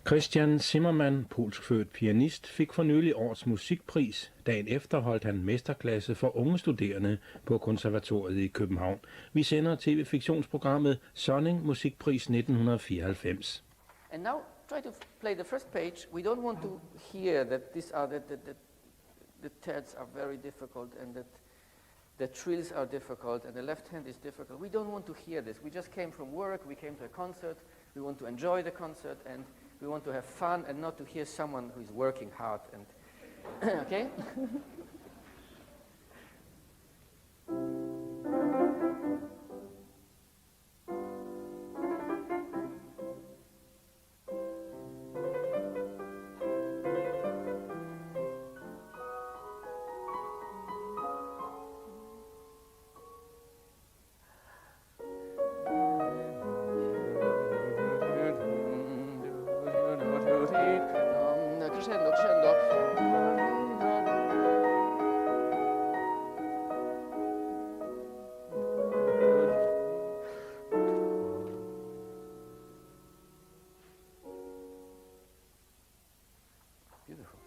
Krystian Zimerman, polskfødt pianist, fik for nylig årets musikpris. Dagen efter holdt han mesterklasse for unge studerende på konservatoriet i København. Vi sender tv-fiktionsprogrammet Sonning Musikpris 1994. And now try to play the first page. We don't want to hear that these are the terts are very difficult and that the trills are difficult and the left hand is difficult. We don't want to hear this. We just came from work, we came to a concert, we want to enjoy the concert and we want to have fun and not to hear someone who is working hard and okay? Crescendo, crescendo. Beautiful.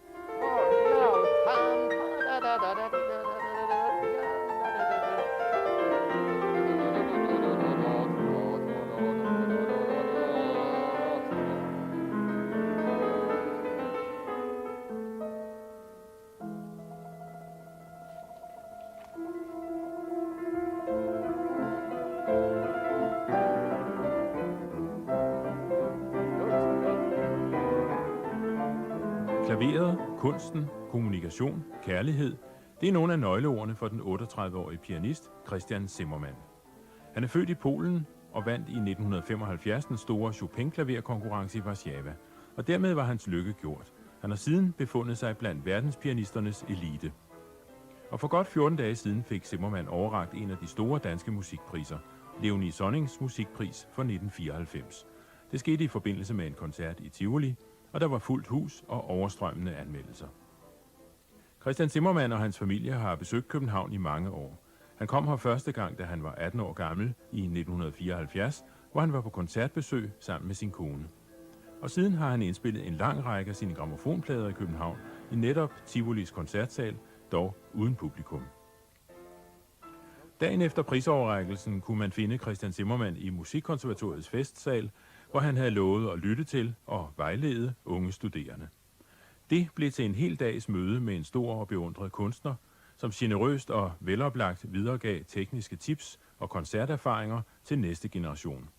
Klaveret, kunsten, kommunikation, kærlighed, det er nogle af nøgleordene for den 38-årige pianist Krystian Zimerman. Han er født i Polen og vandt i 1975 den store Chopin-klaverkonkurrence i Warszawa, og dermed var hans lykke gjort. Han har siden befundet sig blandt verdenspianisternes elite. Og for godt 14 dage siden fik Zimerman overrakt en af de store danske musikpriser, Leonie Sonnings musikpris for 1994. Det skete i forbindelse med en koncert i Tivoli, og der var fuldt hus og overstrømmende anmeldelser. Krystian Zimerman og hans familie har besøgt København i mange år. Han kom her første gang, da han var 18 år gammel i 1974, hvor han var på koncertbesøg sammen med sin kone. Og siden har han indspillet en lang række af sine grammofonplader i København i netop Tivolis koncertsal, dog uden publikum. Dagen efter prisoverrækkelsen kunne man finde Krystian Zimerman i Musikkonservatoriets festsal, hvor han havde lovet at lytte til og vejlede unge studerende. Det blev til en hel dags møde med en stor og beundret kunstner, som generøst og veloplagt videregav tekniske tips og koncerterfaringer til næste generation.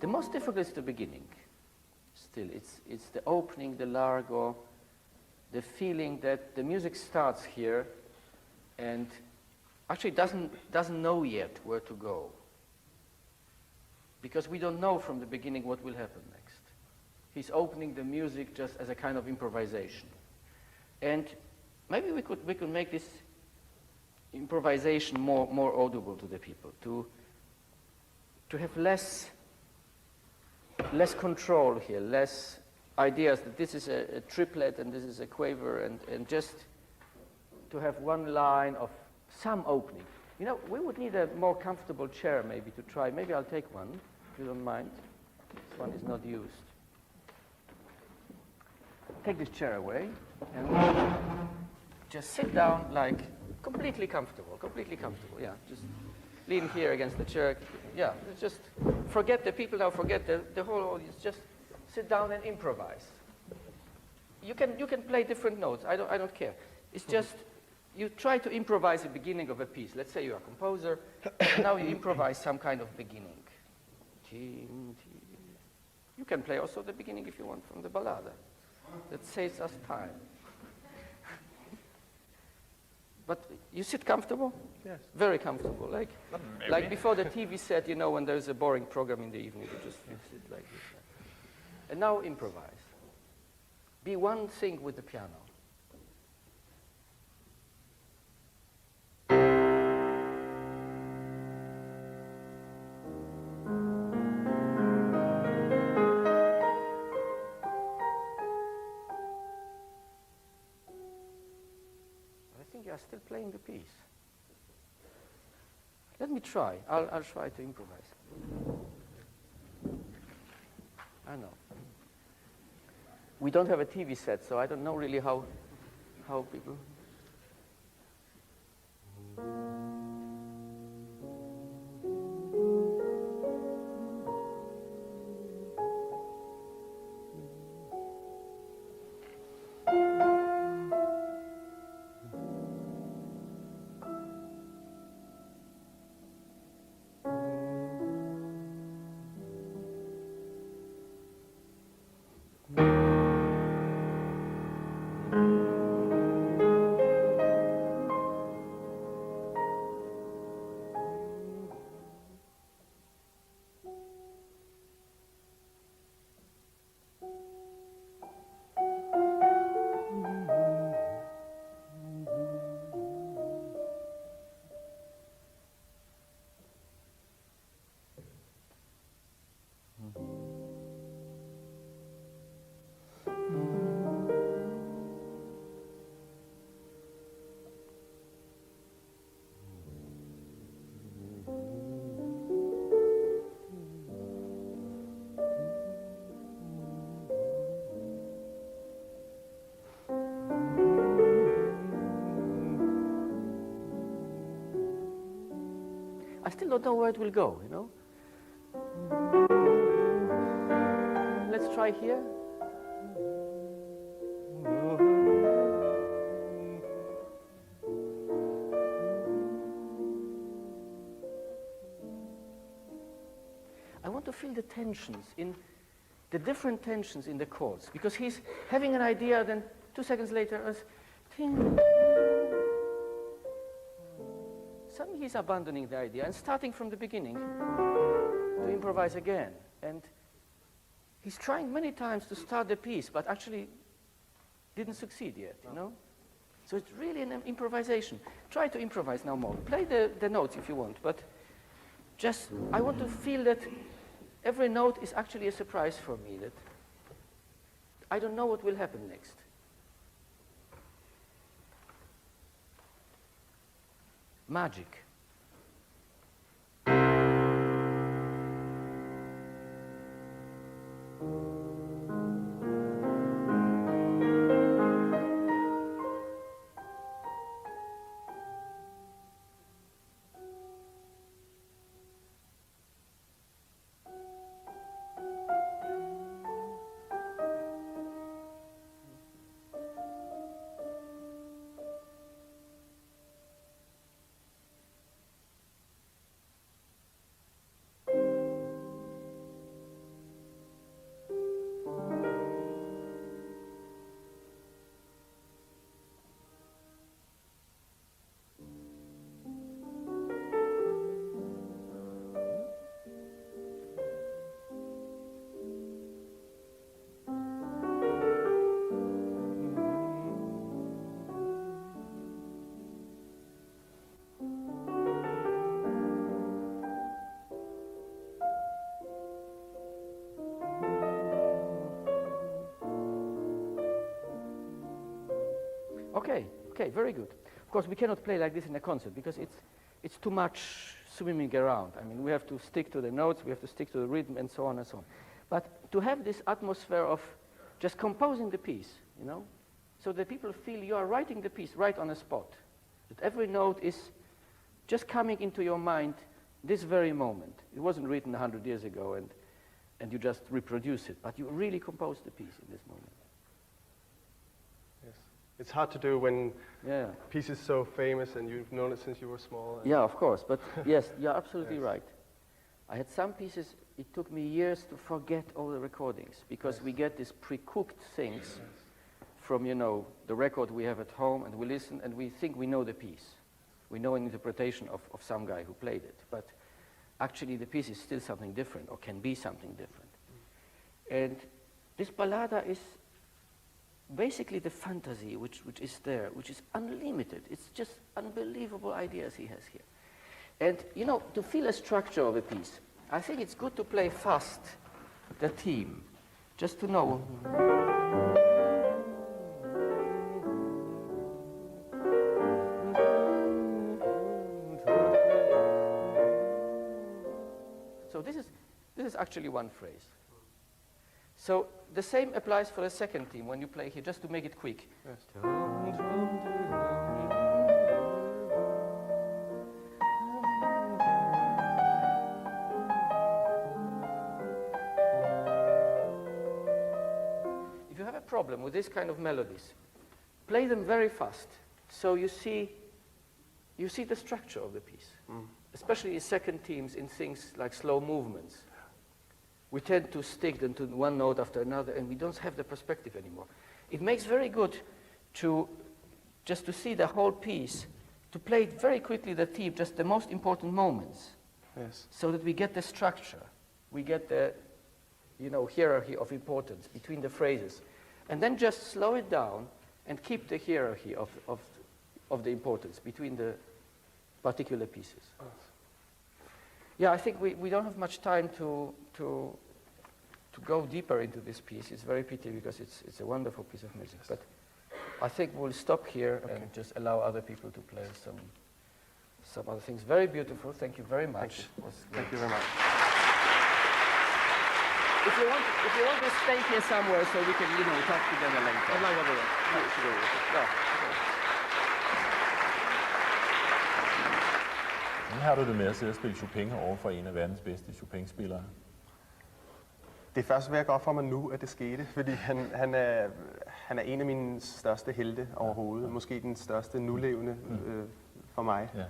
The most difficult is the beginning. still. It's the opening, the largo, the feeling that the music starts here and actually doesn't know yet where to go. Because we don't know from the beginning what will happen next. He's opening the music just as a kind of improvisation. And maybe we could make this improvisation more audible to the people, to have less control here, less ideas that this is a triplet and this is a quaver, and just to have one line of some opening. You know, we would need a more comfortable chair maybe to try. Maybe I'll take one, if you don't mind. This one is not used. Take this chair away and just sit down like completely comfortable, yeah. Just lean here against the chair. Yeah, just forget the people now, forget the whole audience. Just sit down and improvise. You can play different notes. I don't care. It's just you try to improvise the beginning of a piece. Let's say you're a composer, and now you improvise some kind of beginning. You can play also the beginning if you want from the ballada. That saves us time. But you sit comfortable? Yes. Very comfortable. Like before the TV set, you know, when there's a boring program in the evening, you just sit like this. And now improvise. Be one thing with the piano. You are still playing the piece. Let me try. I'll try to improvise. I know. We don't have a TV set, so I don't know really how people. I still don't know where it will go, you know. Let's try here. I want to feel the tensions, the different tensions in the chords, because he's having an idea, then 2 seconds later, ting. Suddenly he's abandoning the idea and starting from the beginning to improvise again. And he's trying many times to start the piece, but actually didn't succeed yet, you know? So it's really an improvisation. Try to improvise now more. Play the notes if you want, but just, I want to feel that every note is actually a surprise for me, that I don't know what will happen next. Magic. Okay, very good. Of course, we cannot play like this in a concert because it's too much swimming around. I mean, we have to stick to the notes, we have to stick to the rhythm, and so on and so on. But to have this atmosphere of just composing the piece, you know, so that people feel you are writing the piece right on the spot, that every note is just coming into your mind this very moment. It wasn't written 100 years ago and you just reproduce it, but you really compose the piece in this moment. Yes. It's hard to do when Yeah. a piece is so famous and you've known it since you were small. Yeah, of course, but yes, you're absolutely right. I had some pieces, it took me years to forget all the recordings because we get these pre-cooked things from, you know, the record we have at home, and we listen and we think we know the piece. We know an interpretation of some guy who played it, but actually the piece is still something different, or can be something different. And this ballada is basically the fantasy which is there, which is unlimited. It's just unbelievable ideas he has here. And, you know, to feel a structure of a piece, I think it's good to play fast the theme, just to know. So this is actually one phrase. So the same applies for the second theme when you play here, just to make it quick. Yes. If you have a problem with this kind of melodies, play them very fast, so you see the structure of the piece. Especially in second themes, in things like slow movements. We tend to stick them to one note after another, and we don't have the perspective anymore. It makes very good to just to see the whole piece, to play it very quickly the theme, just the most important moments, Yes. so that we get the structure, we get the, you know, hierarchy of importance between the phrases, and then just slow it down and keep the hierarchy of the importance between the particular pieces. Yeah, I think we don't have much time to go deeper into this piece. It's very pity because it's a wonderful piece of music. But I think we'll stop here and just allow other people to play some other things. Very beautiful. Thank you very much. Thank you very much. If you want to stay here somewhere so we can, you know, talk together later. Hvordan har du det med at sidde og spille Chopin over for en af verdens bedste Chopin-spillere? Det er først ved at gå op for mig nu, at det skete, fordi han er en af mine største helte overhovedet. Måske den største nulevende for mig. Ja.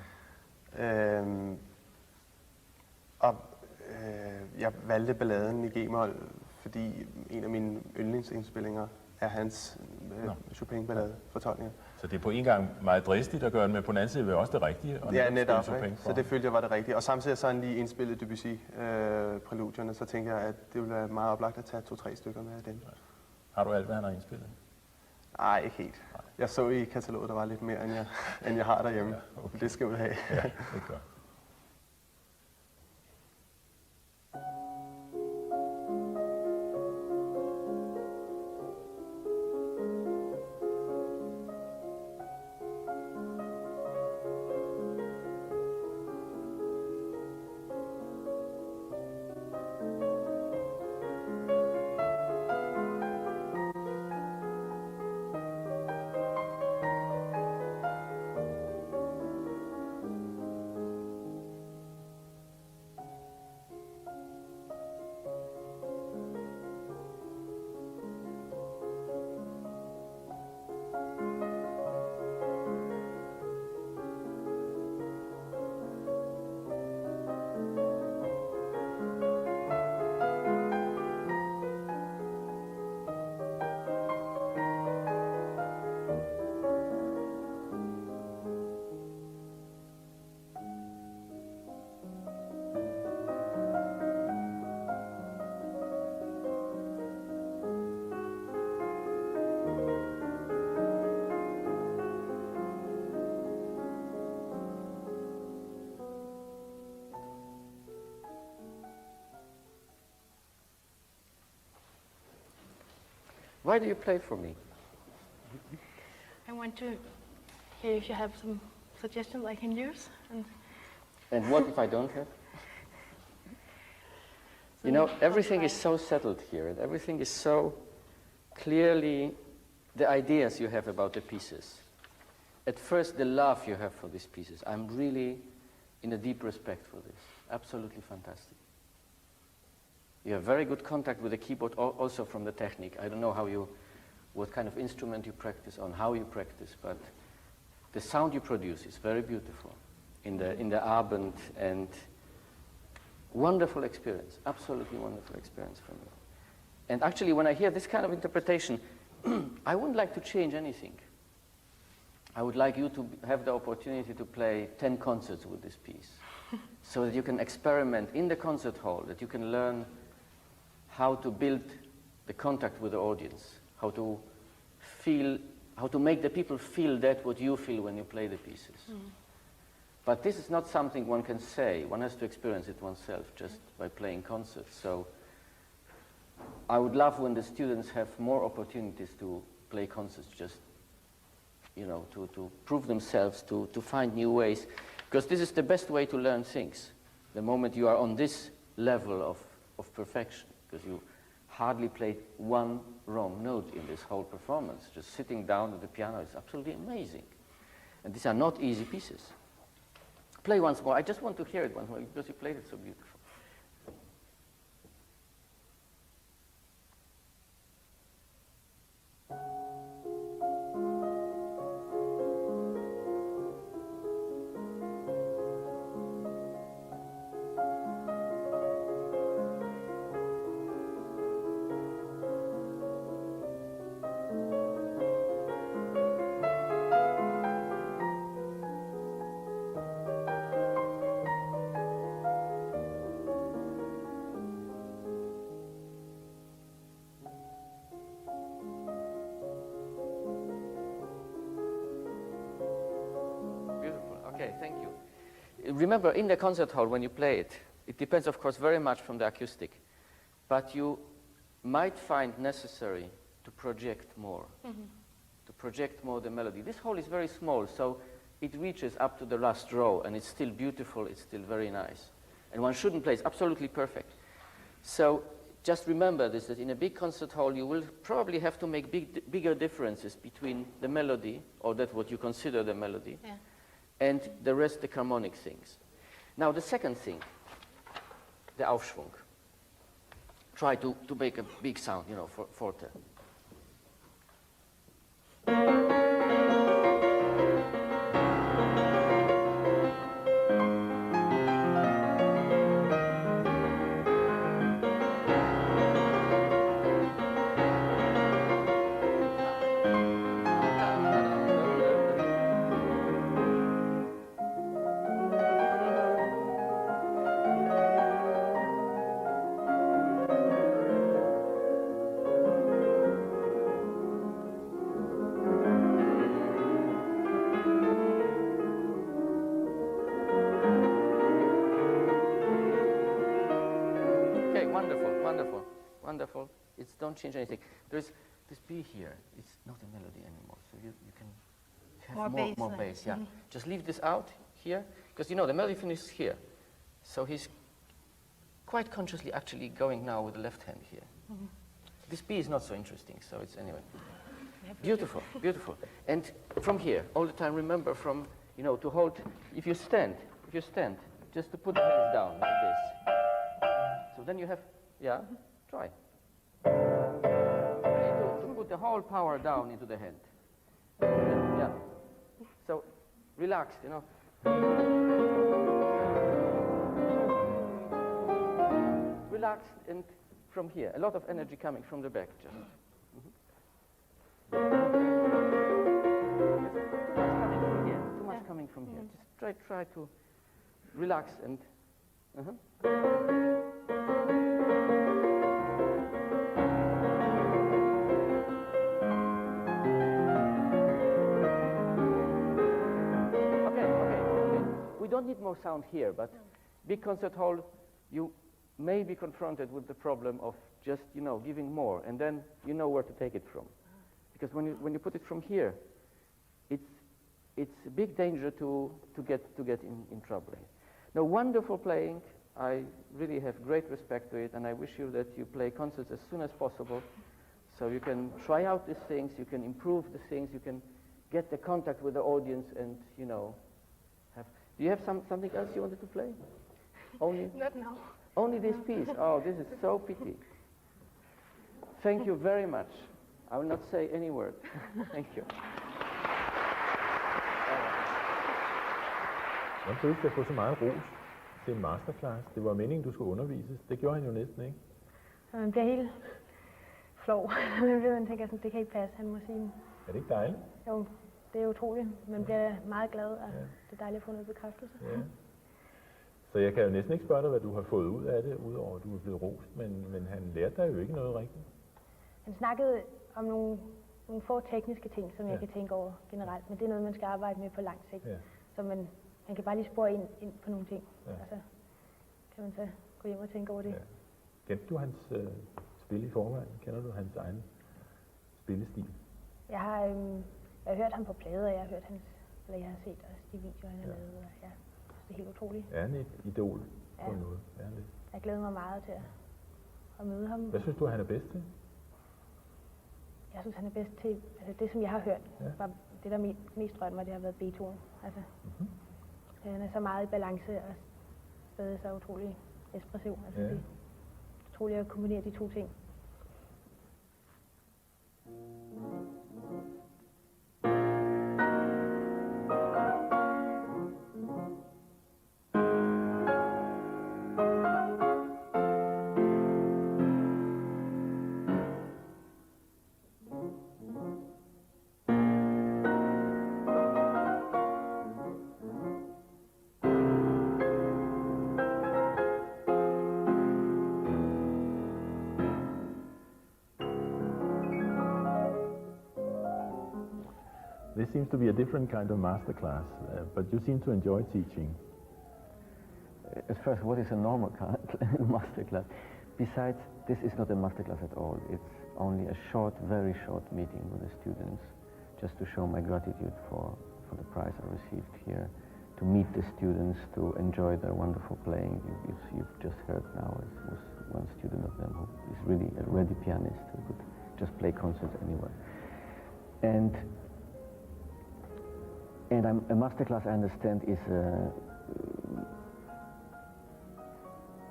Jeg valgte balladen i G-mol, fordi en af mine yndlingsindspillinger er hans Chopin-ballade fortolkninger. Så det er på en gang meget dristigt at gøre det, men på den anden side er det også det rigtige. Og ja, netop. Så det følte jeg var det rigtige. Og samtidig så han lige indspillet Debussy-præludierne, så tænker jeg, at det ville være meget oplagt at tage 2-3 stykker med af dem. Har du alt, hvad han har indspillet? Nej, ikke helt. Jeg så i kataloget, der var lidt mere, end jeg har derhjemme. Ja, okay. Det skal jeg ud have. Ja, det er godt. Why do you play for me? I want to hear if you have some suggestions I can use. And what if I don't have? You know, everything is so settled here, and everything is so clearly the ideas you have about the pieces. At first, the love you have for these pieces. I'm really in a deep respect for this. Absolutely fantastic. You have very good contact with the keyboard, also from the technique. I don't know what kind of instrument you practice on, how you practice, but the sound you produce is very beautiful in the Abend, and wonderful experience, absolutely wonderful experience from you. And actually, when I hear this kind of interpretation, I wouldn't like to change anything. I would like you to have the opportunity to play 10 concerts with this piece, so that you can experiment in the concert hall, that you can learn how to build the contact with the audience, how to make the people feel that what you feel when you play the pieces. But this is not something one can say. One has to experience it oneself just by playing concerts. So I would love when the students have more opportunities to play concerts, just, you know, to prove themselves, to find new ways. Because this is the best way to learn things. The moment you are on this level of perfection, because you hardly played one wrong note in this whole performance. Just sitting down at the piano is absolutely amazing. And these are not easy pieces. Play once more. I just want to hear it once more because you played it so beautiful. Okay, thank you. Remember, in the concert hall, when you play it, it depends, of course, very much from the acoustic. But you might find necessary to project more, to project more the melody. This hall is very small, so it reaches up to the last row, and it's still beautiful, it's still very nice. And one shouldn't play, it's absolutely perfect. So just remember this, that in a big concert hall, you will probably have to make bigger differences between the melody, or that what you consider the melody, and the rest, the harmonic things. Now, the second thing, the Aufschwung. Try to make a big sound, you know, for forte. Wonderful. Don't change anything. There's this B here. It's not a melody anymore, so you can have more bass. Yeah. Just leave this out here, because you know the melody finishes here. So he's quite consciously actually going now with the left hand here. This B is not so interesting, so it's anyway. Beautiful, beautiful. And from here, all the time, remember from, you know, to hold, if you stand, just to put the hands down like this. So then you have, try. To put the whole power down into the hand. Yeah. So relax, you know. Relax, and from here, a lot of energy coming from the back, just. Too much coming from here. Just try to relax and. Don't need more sound here, but big concert hall, you may be confronted with the problem of just, you know, giving more, and then you know where to take it from. Because when you put it from here, it's a big danger to get in trouble. Now, wonderful playing. I really have great respect to it, and I wish you that you play concerts as soon as possible, so you can try out these things, you can improve the things, you can get the contact with the audience, and you know, have. Do you have something else you wanted to play? Only? Not now. Only this piece. Oh, this is so pity. Thank you very much. I will not say any word. Thank you. Hvordan føles det at få så meget ros til en masterclass? Det var meningen, du skulle undervises. Det gjorde han jo næsten ikke. Så man bliver helt flov. Man tænker sådan, det kan ikke passe, han må sige. Er det ikke dejligt? Jo, det er utroligt. Man bliver meget glad, og det er dejligt at få noget bekræftelse. Ja. Så jeg kan jo næsten ikke spørge dig, hvad du har fået ud af det, udover at du er blevet rost, men han lærte dig jo ikke noget rigtigt. Han snakkede om nogle få tekniske ting, som jeg kan tænke over generelt, men det er noget, man skal arbejde med på lang sigt. Ja. Så man kan bare lige spore ind på nogle ting, og så kan man så gå hjem og tænke over det. Ja. Kendte du hans spil i forvejen? Kender du hans egen spillestil? Jeg har hørt ham på plader, jeg har set også de videoer, han har lavet, og det er helt utroligt. Er han et idol på en måde? Er han det? Jeg glæder mig meget til at møde ham. Hvad synes du, han er bedst til? Jeg synes, han er bedst til, altså det som jeg har hørt, var det der mest rørte mig, det har været Beethoven. Altså, han er så meget i balance og stadig så utrolig ekspressiv. Altså, det er utroligt at kombinere de to ting. This seems to be a different kind of masterclass, but you seem to enjoy teaching. At first, what is a normal masterclass? Besides, this is not a masterclass at all. It's only a short, very short meeting with the students, just to show my gratitude for the prize I received here, to meet the students, to enjoy their wonderful playing. You've just heard now, it was one student of them who is really a ready pianist who could just play concerts anywhere. And a masterclass, I understand,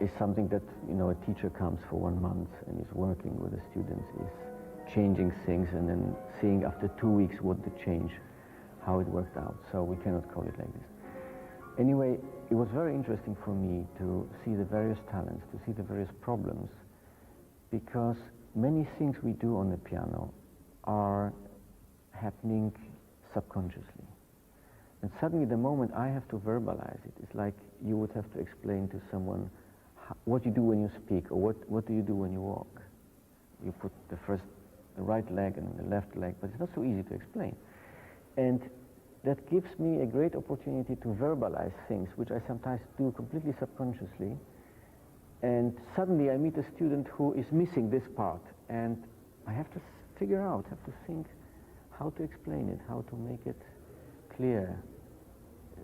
is something that, you know, a teacher comes for 1 month and is working with the students, is changing things and then seeing after 2 weeks what the change, how it worked out. So we cannot call it like this. Anyway, it was very interesting for me to see the various talents, to see the various problems, because many things we do on the piano are happening subconsciously. And suddenly the moment I have to verbalize it, it's like you would have to explain to someone what you do when you speak, or what do you do when you walk. You put the right leg and the left leg, but it's not so easy to explain. And that gives me a great opportunity to verbalize things, which I sometimes do completely subconsciously. And suddenly I meet a student who is missing this part, and I have to figure out, have to think how to explain it, how to make it clear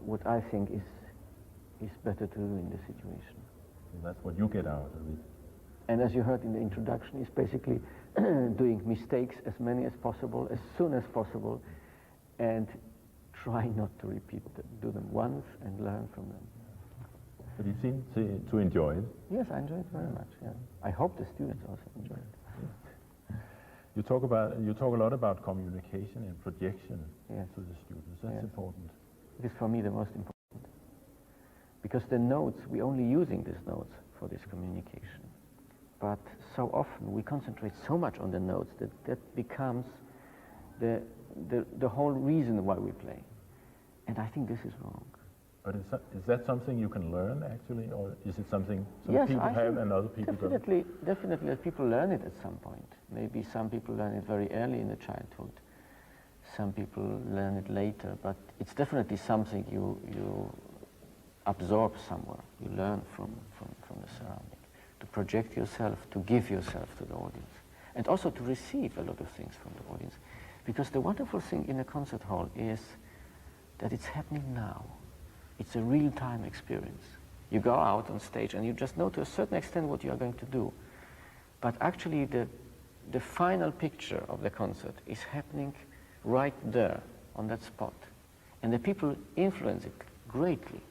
what I think is better to do in this situation. And that's what you get out of it. And as you heard in the introduction, is basically doing mistakes as many as possible, as soon as possible, and try not to repeat them. Do them once and learn from them. But you seem to enjoy it. Yes, I enjoy it very much. Yeah. I hope the students also enjoy it. You talk a lot about communication and projection to the students. That's important. It is for me the most important. Because the notes, we're only using these notes for this communication. But so often we concentrate so much on the notes that becomes the whole reason why we play. And I think this is wrong. But is that something you can learn actually, or is it something some yes, people have and other people don't? Definitely people learn it at some point. Maybe some people learn it very early in the childhood. Some people learn it later, but it's definitely something you absorb somewhere. You learn from the surrounding. To project yourself, to give yourself to the audience. And also to receive a lot of things from the audience. Because the wonderful thing in a concert hall is that it's happening now. It's a real-time experience. You go out on stage and you just know to a certain extent what you are going to do. But actually the final picture of the concert is happening right there, on that spot. And the people influence it greatly.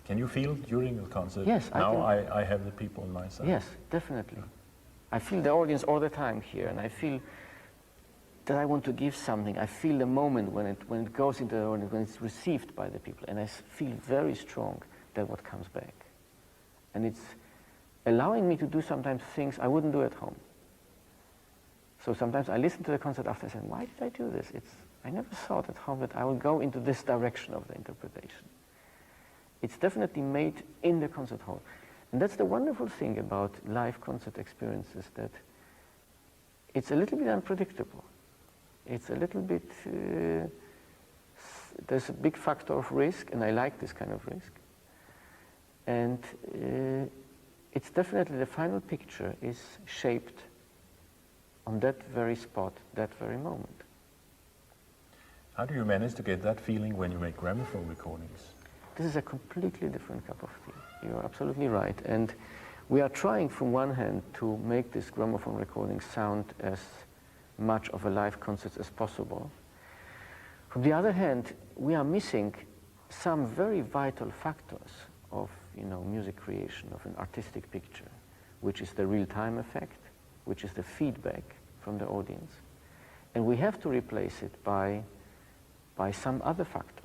Can you feel during the concert? Yes, I have the people on my side. Yes, definitely. I feel the audience all the time here, and I feel that I want to give something. I feel the moment when it goes into the audience, when it's received by the people, and I feel very strong that what comes back. And it's allowing me to do sometimes things I wouldn't do at home. So sometimes I listen to the concert after and say, why did I do this? I never thought at home that I would go into this direction of the interpretation. It's definitely made in the concert hall. And that's the wonderful thing about live concert experiences, that it's a little bit unpredictable. It's a little bit, there's a big factor of risk, and I like this kind of risk. And it's definitely the final picture is shaped on that very spot, that very moment. How do you manage to get that feeling when you make gramophone recordings? This is a completely different cup of tea. You're absolutely right. And we are trying from one hand to make this gramophone recording sound as much of a live concert as possible. From the other hand, we are missing some very vital factors of music creation, of an artistic picture, which is the real-time effect, which is the feedback from the audience. And we have to replace it by some other factors.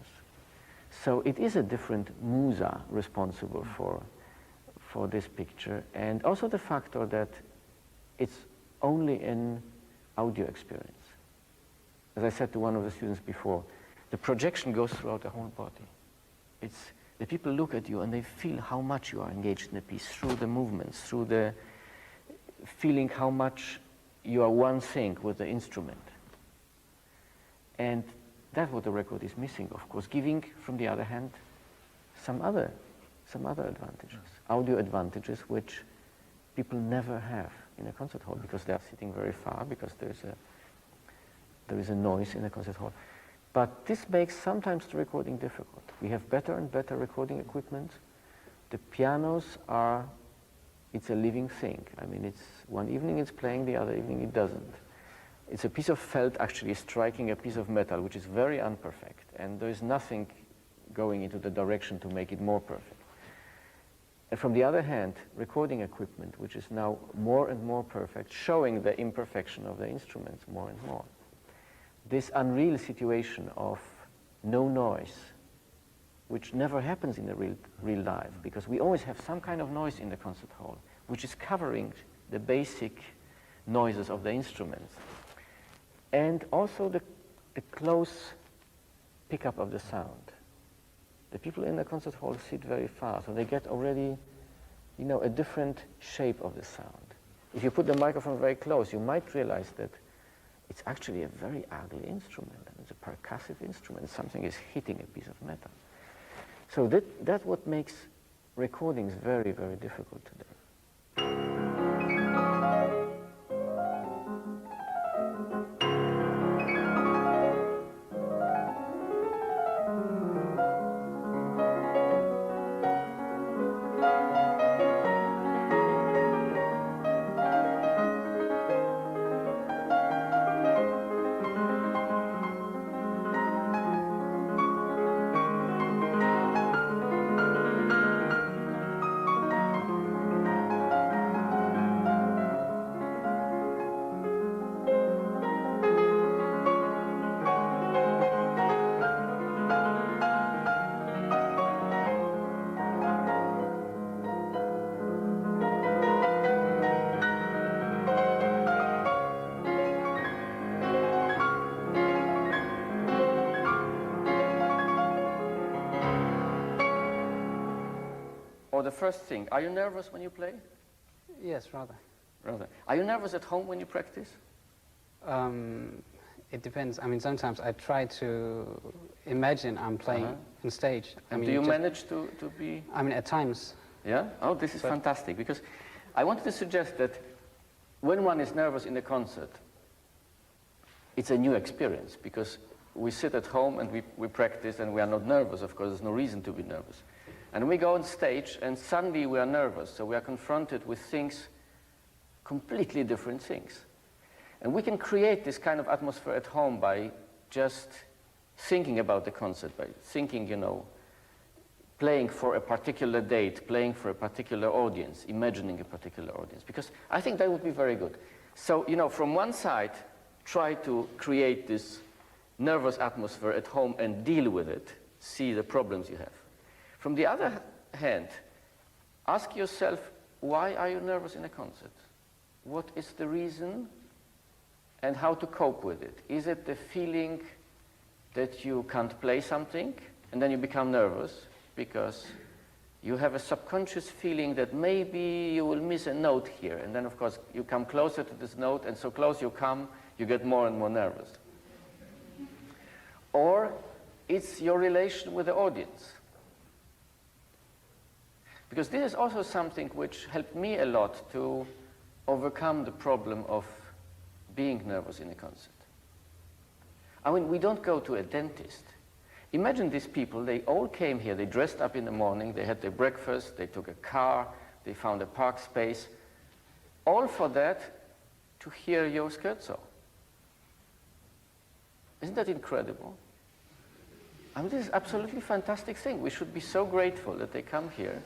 So it is a different musa responsible for this picture, and also the factor that it's only an audio experience. As I said to one of the students before, the projection goes throughout the whole body. The people look at you and they feel how much you are engaged in the piece through the movements, through the feeling how much you are one thing with the instrument. And that's what the record is missing, of course, giving, from the other hand, some other advantages, audio advantages, which people never have in a concert hall because they are sitting very far, because there is a noise in a concert hall. But this makes sometimes the recording difficult. We have better and better recording equipment. The pianos it's a living thing. I mean, it's one evening it's playing, the other evening it doesn't. It's a piece of felt actually striking a piece of metal, which is very imperfect, and there is nothing going into the direction to make it more perfect. And from the other hand, recording equipment, which is now more and more perfect, showing the imperfection of the instruments more and more. This unreal situation of no noise, which never happens in the real life, because we always have some kind of noise in the concert hall, which is covering the basic noises of the instruments. And also the close pickup of the sound. The people in the concert hall sit very far, so they get already, a different shape of the sound. If you put the microphone very close, you might realize that it's actually a very ugly instrument. It's a percussive instrument. Something is hitting a piece of metal. So that's what makes recordings very, very difficult today. The first thing, are you nervous when you play? Yes, rather. Rather. Are you nervous at home when you practice? It depends. I mean, sometimes I try to imagine I'm playing on stage. And do you manage to be... I mean, at times. Yeah? Oh, this is fantastic, because I wanted to suggest that when one is nervous in a concert, it's a new experience, because we sit at home and we practice and we are not nervous. Of course, there's no reason to be nervous. And we go on stage and suddenly we are nervous. So we are confronted with things, completely different things. And we can create this kind of atmosphere at home by just thinking about the concert, by thinking, you know, playing for a particular date, playing for a particular audience, imagining a particular audience, because I think that would be very good. So, you know, from one side, try to create this nervous atmosphere at home and deal with it, see the problems you have. From the other hand, ask yourself, why are you nervous in a concert? What is the reason and how to cope with it? Is it the feeling that you can't play something and then you become nervous because you have a subconscious feeling that maybe you will miss a note here, and then of course you come closer to this note, and so close you come, you get more and more nervous. Or it's your relation with the audience. Because this is also something which helped me a lot to overcome the problem of being nervous in a concert. I mean, we don't go to a dentist. Imagine these people, they all came here, they dressed up in the morning, they had their breakfast, they took a car, they found a park space, all for that to hear your scherzo. Isn't that incredible? I mean, this is absolutely fantastic thing. We should be so grateful that they come here,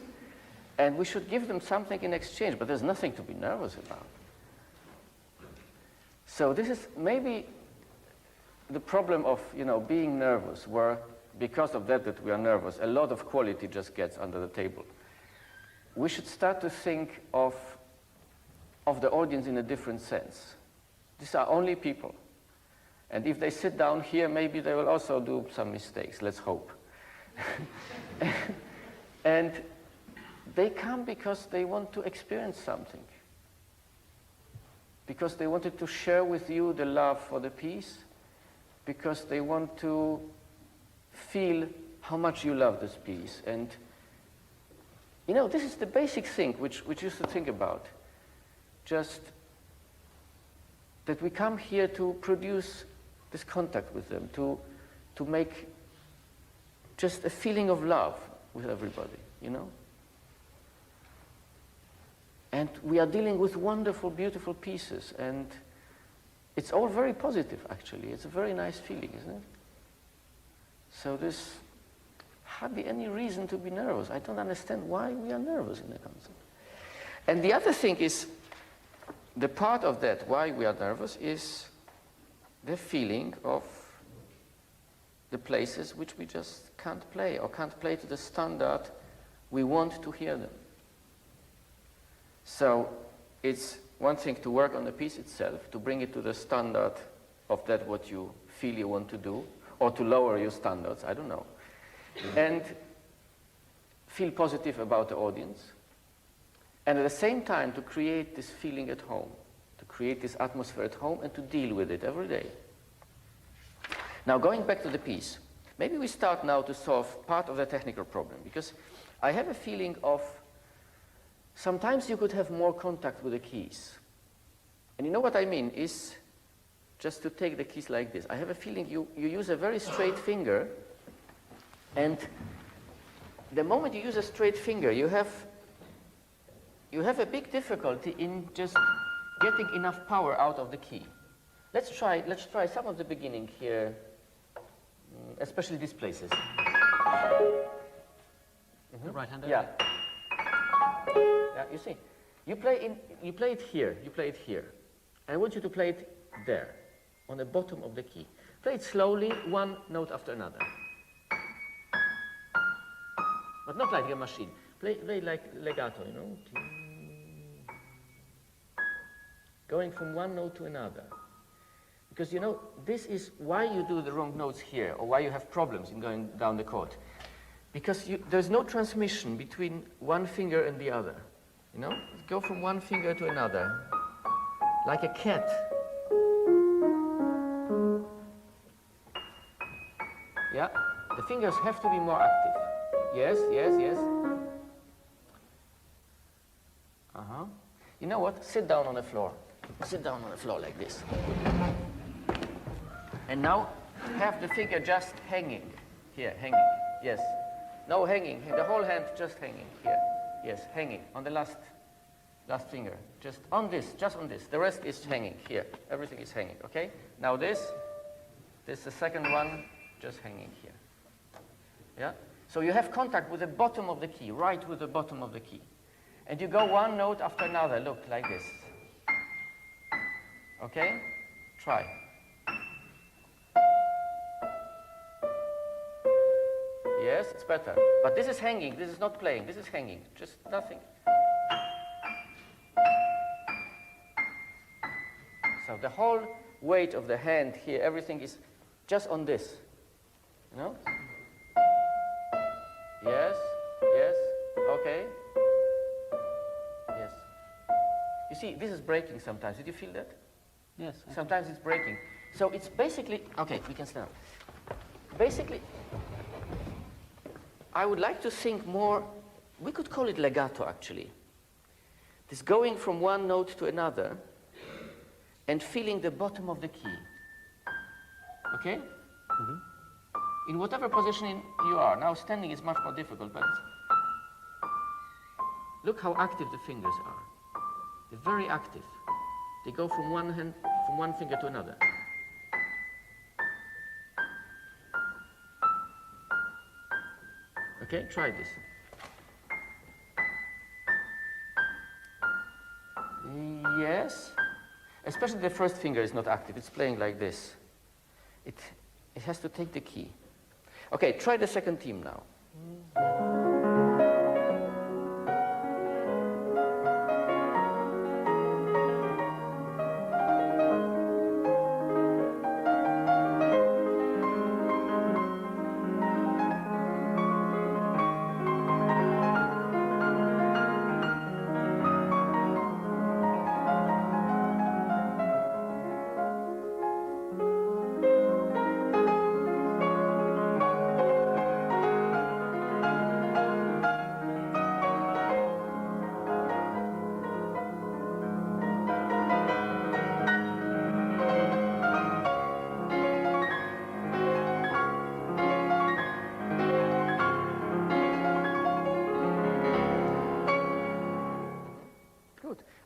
and we should give them something in exchange, but there's nothing to be nervous about. So this is maybe the problem of, you know, being nervous, where because of that we are nervous, a lot of quality just gets under the table. We should start to think of the audience in a different sense. These are only people. And if they sit down here, maybe they will also do some mistakes, let's hope. And they come because they want to experience something. Because they wanted to share with you the love for the piece, because they want to feel how much you love this piece. And, you know, this is the basic thing which we used to think about. Just that we come here to produce this contact with them, to make just a feeling of love with everybody, you know? And we are dealing with wonderful, beautiful pieces, and it's all very positive, actually. It's a very nice feeling, isn't it? So there's hardly any reason to be nervous. I don't understand why we are nervous in a concert. And the other thing is, the part of that, why we are nervous, is the feeling of the places which we just can't play, or can't play to the standard we want to hear them. So it's one thing to work on the piece itself, to bring it to the standard of that what you feel you want to do, or to lower your standards, I don't know. And feel positive about the audience. And at the same time to create this feeling at home, to create this atmosphere at home and to deal with it every day. Now going back to the piece, maybe we start now to solve part of the technical problem, because I have a feeling of sometimes you could have more contact with the keys. And you know what I mean is just to take the keys like this. I have a feeling you use a very straight finger, and the moment you use a straight finger, you have a big difficulty in just getting enough power out of the key. Let's try some of the beginning here, especially these places. The right hand. Yeah. Yeah, you see, you play it here, and I want you to play it there, on the bottom of the key. Play it slowly, one note after another. But not like a machine. Play like legato, you know. Going from one note to another. Because, you know, this is why you do the wrong notes here, or why you have problems in going down the chord. Because there's no transmission between one finger and the other. You know? Go from one finger to another. Like a cat. Yeah? The fingers have to be more active. Yes, yes, yes. Uh-huh. You know what? Sit down on the floor. Sit down on the floor like this. And now have the finger just hanging. Here, hanging. Yes. No hanging. The whole hand just hanging. Here. Yes, hanging on the last finger. Just on this. The rest is hanging. Here. Everything is hanging. Okay? Now this is the second one, just hanging here. Yeah? So you have contact with the bottom of the key, right with the bottom of the key. And you go one note after another. Look, like this. Okay? Try. Yes, it's better. But this is hanging. This is not playing. This is hanging. Just nothing. So the whole weight of the hand here, everything is just on this. You know? Yes, yes, okay. Yes. You see, this is breaking sometimes. Did you feel that? Yes. Sometimes it's breaking. So it's basically, okay, we can stand up. Basically, I would like to think more, we could call it legato actually. This going from one note to another and feeling the bottom of the key. Okay? Mm-hmm. In whatever position you are. Now standing is much more difficult, but look how active the fingers are. They're very active. They go from one hand, from one finger to another. Okay, try this. Yes. Especially the first finger is not active. It's playing like this. It has to take the key. Okay, try the second theme now.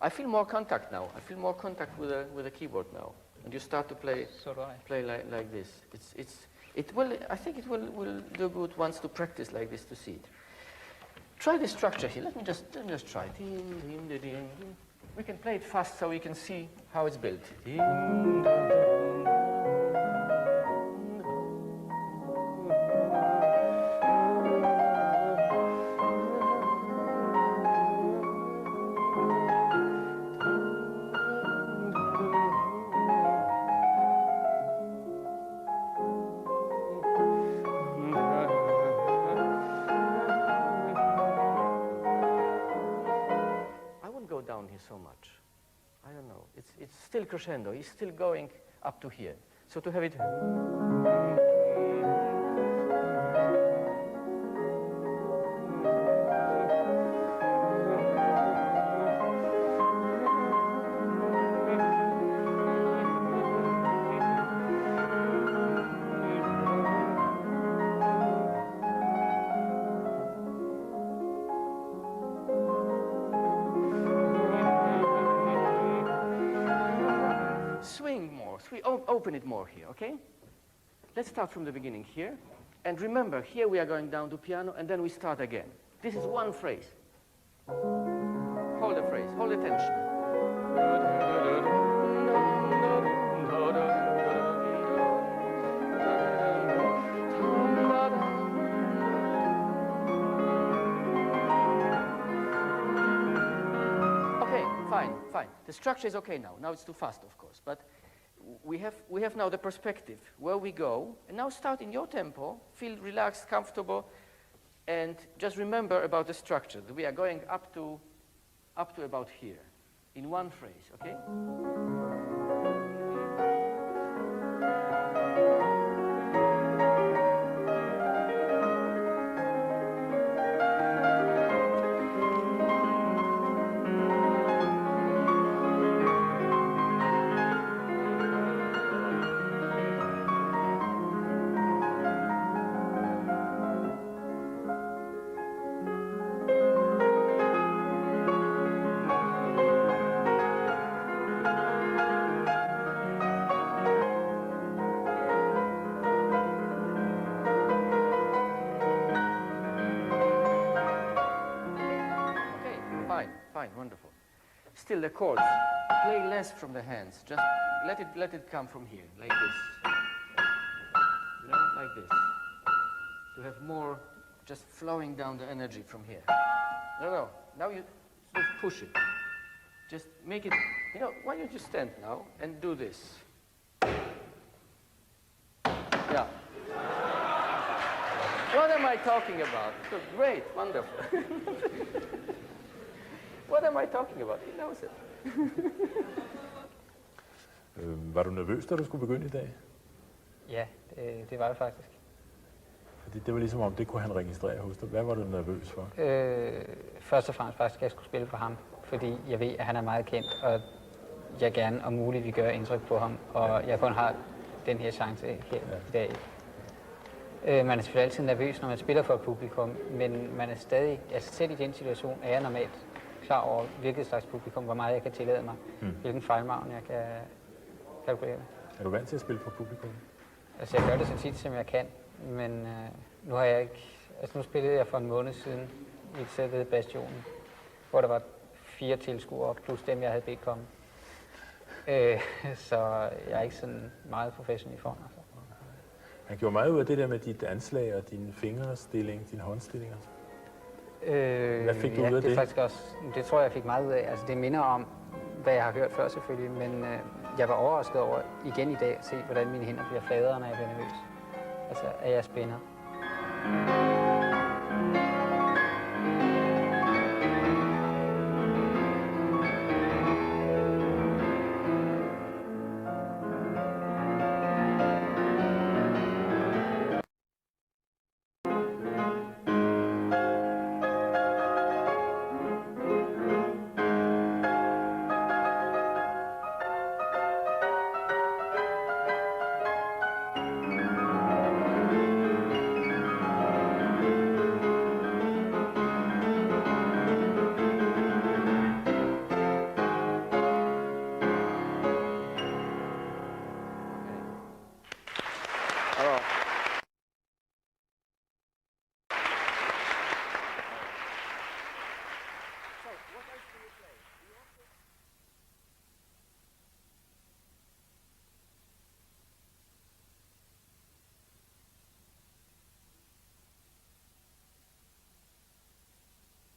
I feel more contact now. I feel more contact with the keyboard now. And you start to play like this. I think it will do good once to practice like this to see it. Try the structure here. Let me just try. We can play it fast so we can see how it's built. So much. I don't know. It's still crescendo. He's still going up to here. So to have it. Open it more here, okay? Let's start from the beginning here. And remember, here we are going down to piano, and then we start again. This is one phrase. Hold the phrase, hold the tension. Okay, fine. The structure is okay now. Now it's too fast, of course, but we have now the perspective where we go, and now start in your tempo, feel relaxed, comfortable, and just remember about the structure, that we are going up to about here, in one phrase, okay? still the chords. Play less from the hands. Just let it come from here, like this. You know, like this. To have more just flowing down the energy from here. No. Now you sort of push it. Just make it, you know, why don't you stand now and do this? Yeah. What am I talking about? Good, great, wonderful. What am I talking about? He knows it. Var du nervøs, da du skulle begynde i dag? Ja, det var det faktisk. Fordi det var ligesom om, det kunne han registrere hos dig. Hvad var du nervøs for? Først og fremmest faktisk, at jeg skulle spille for ham, fordi jeg ved, at han er meget kendt, og jeg gerne om muligt vil gøre indtryk på ham, og jeg kun har den her chance her i dag. Man er selvfølgelig altid nervøs, når man spiller for et publikum, men man er stadig, altså selv i den situation, er jeg normalt klar over, hvilket slags publikum, hvor meget jeg kan tillade mig, hvilken fejlmargen jeg kan kalkulere. Er du vant til at spille for publikum? Altså jeg gør det så tit, som jeg kan, men nu har jeg ikke, altså nu spillede jeg for en måned siden i et sæt ved Bastionen, hvor der var 4 tilskuere, plus dem, jeg havde bedt komme. Så jeg er ikke sådan meget professionel i form. Altså. Han gjorde meget ud af det der med dit anslag og din fingerstilling, din håndstillinger. Hvad fik du ud af det? Det faktisk også, det tror jeg fik meget ud af. Altså det minder om, hvad jeg har hørt før selvfølgelig, men jeg var overrasket over igen i dag at se, hvordan mine hænder bliver fladere, når jeg bliver nervøs. Altså, at jeg spænder.